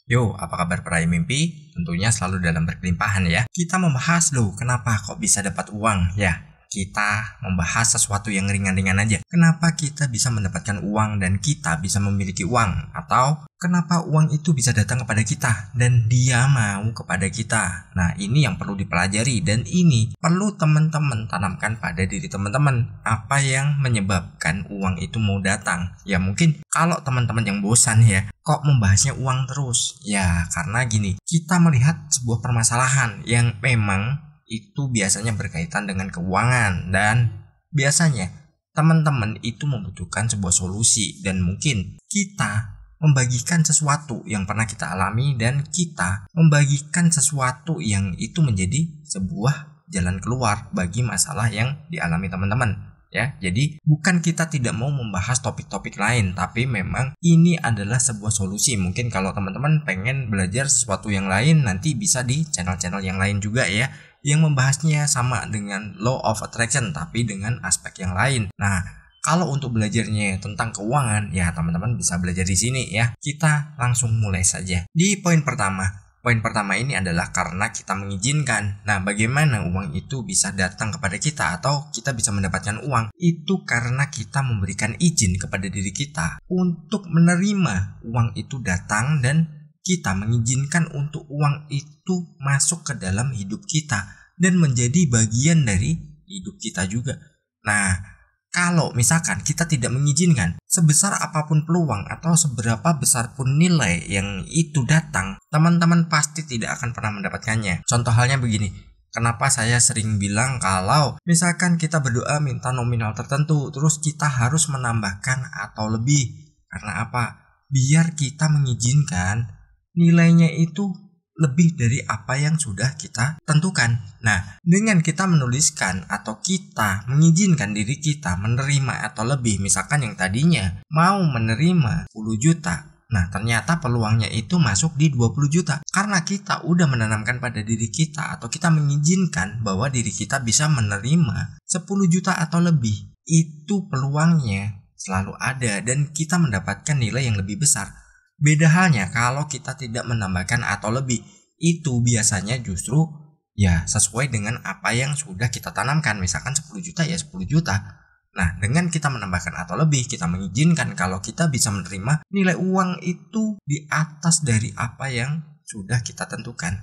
Yo, apa kabar peraih mimpi? Tentunya selalu dalam berkelimpahan ya. Kita membahas loh, kenapa kok bisa dapat uang? Ya, kita membahas sesuatu yang ringan-ringan aja. Kenapa kita bisa mendapatkan uang dan kita bisa memiliki uang? Atau kenapa uang itu bisa datang kepada kita dan dia mau kepada kita? Nah, ini yang perlu dipelajari dan ini perlu teman-teman tanamkan pada diri teman-teman. Apa yang menyebabkan uang itu mau datang? Ya mungkin kalau teman-teman yang bosan ya, kok membahasnya uang terus? Ya, karena gini, kita melihat sebuah permasalahan yang memang itu biasanya berkaitan dengan keuangan dan biasanya teman-teman itu membutuhkan sebuah solusi dan mungkin kita membagikan sesuatu yang pernah kita alami dan kita membagikan sesuatu yang itu menjadi sebuah jalan keluar bagi masalah yang dialami teman-teman. Ya, jadi bukan kita tidak mau membahas topik-topik lain, tapi memang ini adalah sebuah solusi. Mungkin kalau teman-teman pengen belajar sesuatu yang lain, nanti bisa di channel-channel yang lain juga ya, yang membahasnya sama dengan law of attraction, tapi dengan aspek yang lain. Nah, kalau untuk belajarnya tentang keuangan, ya teman-teman bisa belajar di sini ya. Kita langsung mulai saja. Di poin pertama. Poin pertama ini adalah karena kita mengizinkan. Nah, bagaimana uang itu bisa datang kepada kita atau kita bisa mendapatkan uang? Itu karena kita memberikan izin kepada diri kita untuk menerima uang itu datang dan kita mengizinkan untuk uang itu masuk ke dalam hidup kita dan menjadi bagian dari hidup kita juga. Nah, kalau misalkan kita tidak mengizinkan, sebesar apapun peluang atau seberapa besar pun nilai yang itu datang, teman-teman pasti tidak akan pernah mendapatkannya. Contoh halnya begini, kenapa saya sering bilang kalau misalkan kita berdoa minta nominal tertentu, terus kita harus menambahkan atau lebih. Karena apa? Biar kita mengizinkan nilainya itu lebih dari apa yang sudah kita tentukan. Nah, dengan kita menuliskan atau kita mengizinkan diri kita menerima atau lebih, misalkan yang tadinya mau menerima 10 juta, nah ternyata peluangnya itu masuk di 20 juta. Karena kita udah menanamkan pada diri kita atau kita mengizinkan bahwa diri kita bisa menerima 10 juta atau lebih, itu peluangnya selalu ada dan kita mendapatkan nilai yang lebih besar. Beda halnya kalau kita tidak menambahkan atau lebih, itu biasanya justru ya sesuai dengan apa yang sudah kita tanamkan. Misalkan 10 juta ya 10 juta. Nah, dengan kita menambahkan atau lebih, kita mengizinkan kalau kita bisa menerima nilai uang itu di atas dari apa yang sudah kita tentukan.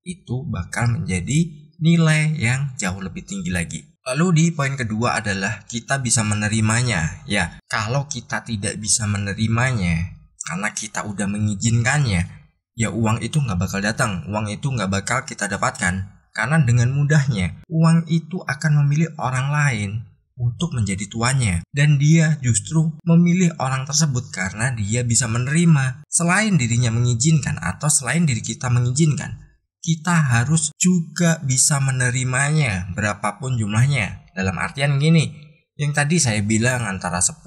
Itu bakal menjadi nilai yang jauh lebih tinggi lagi. Lalu di poin kedua adalah kita bisa menerimanya. Ya, kalau kita tidak bisa menerimanya karena kita udah mengizinkannya, ya uang itu nggak bakal datang, uang itu nggak bakal kita dapatkan. Karena dengan mudahnya, uang itu akan memilih orang lain untuk menjadi tuannya. Dan dia justru memilih orang tersebut karena dia bisa menerima. Selain dirinya mengizinkan atau selain diri kita mengizinkan, kita harus juga bisa menerimanya berapapun jumlahnya. Dalam artian gini, yang tadi saya bilang antara 10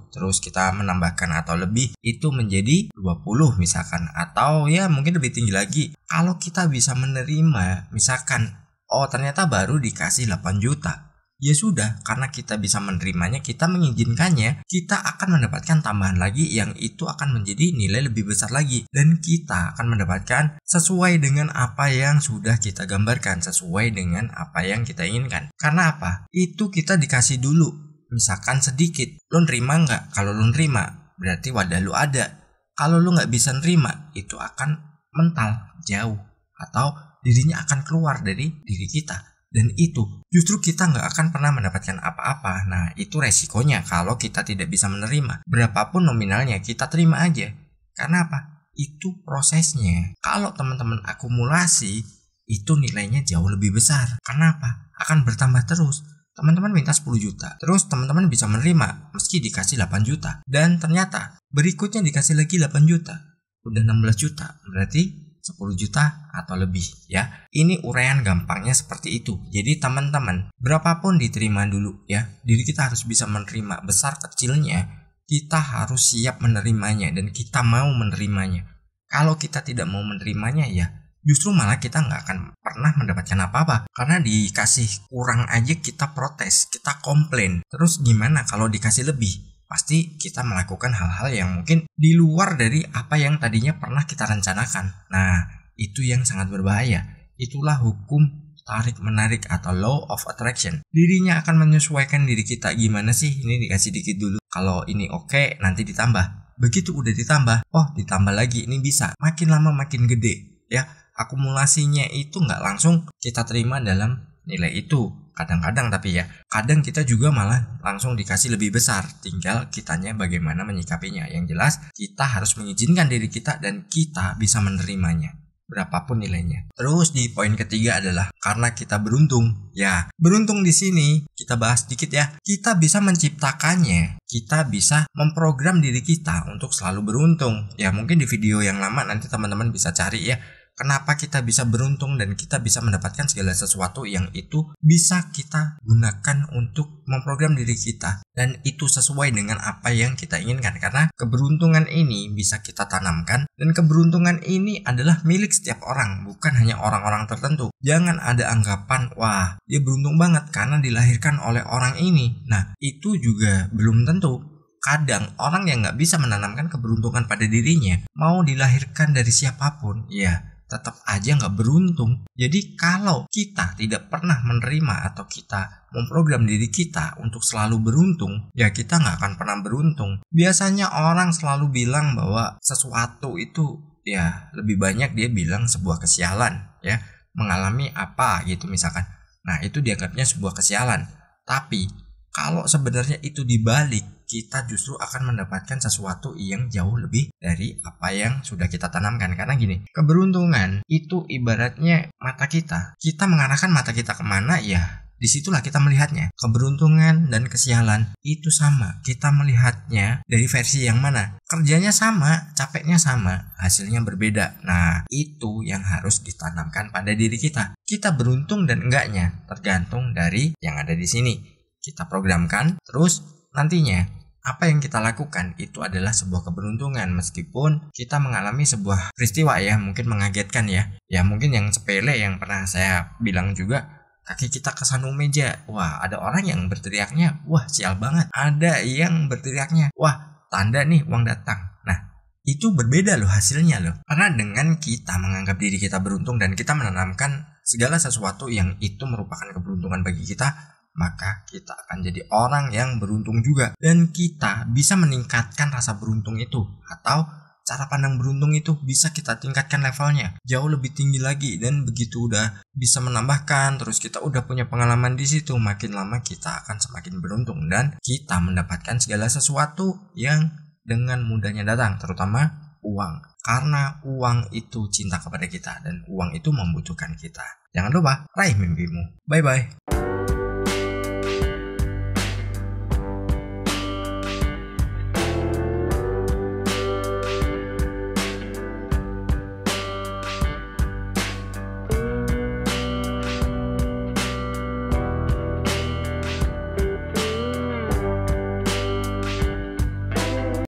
terus kita menambahkan atau lebih itu menjadi 20 misalkan, atau ya mungkin lebih tinggi lagi. Kalau kita bisa menerima misalkan oh ternyata baru dikasih 8 juta. Ya sudah, karena kita bisa menerimanya, kita mengizinkannya, kita akan mendapatkan tambahan lagi yang itu akan menjadi nilai lebih besar lagi. Dan kita akan mendapatkan sesuai dengan apa yang sudah kita gambarkan, sesuai dengan apa yang kita inginkan. Karena apa? Itu kita dikasih dulu, misalkan sedikit. Lo nerima nggak? Kalau lo nerima, berarti wadah lo ada. Kalau lo nggak bisa nerima, itu akan mental, jauh. Atau dirinya akan keluar dari diri kita. Dan itu justru kita nggak akan pernah mendapatkan apa-apa. Nah, itu resikonya kalau kita tidak bisa menerima. Berapapun nominalnya kita terima aja. Karena apa? Itu prosesnya. Kalau teman-teman akumulasi, itu nilainya jauh lebih besar. Karena apa? Akan bertambah terus. Teman-teman minta 10 juta. Terus teman-teman bisa menerima meski dikasih 8 juta. Dan ternyata berikutnya dikasih lagi 8 juta. Udah 16 juta. Berarti 10 juta atau lebih ya. Ini uraian gampangnya seperti itu. Jadi teman-teman, berapapun diterima dulu ya. Diri kita harus bisa menerima besar kecilnya. Kita harus siap menerimanya dan kita mau menerimanya. Kalau kita tidak mau menerimanya ya justru malah kita nggak akan pernah mendapatkan apa-apa. Karena dikasih kurang aja kita protes, kita komplain. Terus gimana kalau dikasih lebih? pasti kita melakukan hal-hal yang mungkin di luar dari apa yang tadinya pernah kita rencanakan. Nah, itu yang sangat berbahaya. Itulah hukum tarik-menarik atau law of attraction. Dirinya akan menyesuaikan diri kita. Gimana sih? Ini dikasih dikit dulu. Kalau ini oke, nanti ditambah. Begitu udah ditambah, oh ditambah lagi, ini bisa. Makin lama makin gede. Ya, akumulasinya itu nggak langsung kita terima dalam nilai itu. Kadang-kadang tapi ya, kadang kita juga malah langsung dikasih lebih besar. Tinggal kitanya bagaimana menyikapinya. Yang jelas, kita harus mengizinkan diri kita dan kita bisa menerimanya, berapapun nilainya. Terus di poin ketiga adalah karena kita beruntung. Ya, beruntung di sini kita bahas dikit ya. Kita bisa menciptakannya. Kita bisa memprogram diri kita untuk selalu beruntung. Ya, mungkin di video yang lama nanti teman-teman bisa cari ya. Kenapa kita bisa beruntung dan kita bisa mendapatkan segala sesuatu yang itu bisa kita gunakan untuk memprogram diri kita. Dan itu sesuai dengan apa yang kita inginkan. Karena keberuntungan ini bisa kita tanamkan. Dan keberuntungan ini adalah milik setiap orang. Bukan hanya orang-orang tertentu. Jangan ada anggapan, wah dia beruntung banget karena dilahirkan oleh orang ini. Nah, itu juga belum tentu. Kadang orang yang nggak bisa menanamkan keberuntungan pada dirinya, mau dilahirkan dari siapapun, ya tetap aja nggak beruntung. Jadi kalau kita tidak pernah menerima atau kita memprogram diri kita untuk selalu beruntung, ya kita nggak akan pernah beruntung. Biasanya orang selalu bilang bahwa sesuatu itu ya lebih banyak dia bilang sebuah kesialan, ya mengalami apa gitu misalkan. Nah itu dianggapnya sebuah kesialan. Tapi kalau sebenarnya itu dibalik, kita justru akan mendapatkan sesuatu yang jauh lebih dari apa yang sudah kita tanamkan. Karena gini, keberuntungan itu ibaratnya mata kita. Kita mengarahkan mata kita kemana, ya disitulah kita melihatnya. Keberuntungan dan kesialan itu sama. Kita melihatnya dari versi yang mana. Kerjanya sama, capeknya sama, hasilnya berbeda. Nah, itu yang harus ditanamkan pada diri kita. Kita beruntung dan enggaknya tergantung dari yang ada di sini. Kita programkan, terus nantinya apa yang kita lakukan itu adalah sebuah keberuntungan. Meskipun kita mengalami sebuah peristiwa ya, mungkin mengagetkan ya. Ya mungkin yang sepele yang pernah saya bilang juga, kaki kita kesandung meja. Wah, ada orang yang berteriaknya, wah sial banget. Ada yang berteriaknya, wah tanda nih uang datang. Nah, itu berbeda loh hasilnya loh. Karena dengan kita menganggap diri kita beruntung dan kita menanamkan segala sesuatu yang itu merupakan keberuntungan bagi kita, maka kita akan jadi orang yang beruntung juga. Dan kita bisa meningkatkan rasa beruntung itu. Atau cara pandang beruntung itu bisa kita tingkatkan levelnya jauh lebih tinggi lagi. Dan begitu udah bisa menambahkan, terus kita udah punya pengalaman di situ, makin lama kita akan semakin beruntung. Dan kita mendapatkan segala sesuatu yang dengan mudahnya datang, terutama uang. Karena uang itu cinta kepada kita dan uang itu membutuhkan kita. Jangan lupa raih mimpimu. Bye bye.